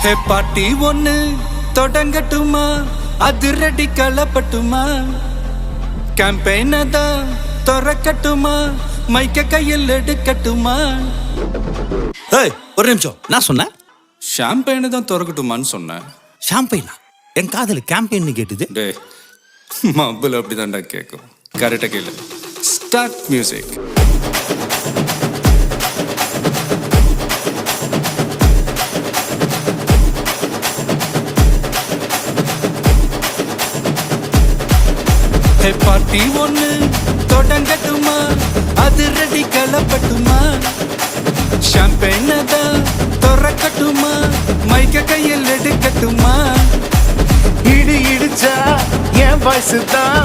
ஹே பாட்டி ஒண்ணு தொடங்கட்டுமா, அதிரடி களப்பட்டுமா, கேம்பெயின தான் திறக்கட்டுமா, மைக்க கையில் எடுக்கட்டுமா? ஏய் ஒரு நிமிஷம், நான் சொன்னேன் ஷாம்பெயினை தான் திறக்கட்டுமான்னு சொன்னேன். ஷாம்பெயினா? என் காதல் கேம்பெயின் கேட்டுது. டே மబ్బுல அப்படிதான்டா கேட்கும். கரெக்டா கேளு. Start music. ஹே பார்ட்டி ஒண்ணு தொடங்கட்டுமா, அதிரடி களப்பட்டுமா, ஷாம்பெயினை தான் திறக்கட்டுமா, மைக்க கையில் எடுக்கட்டுமா? இடி இடிச்சா என் வயசு தான்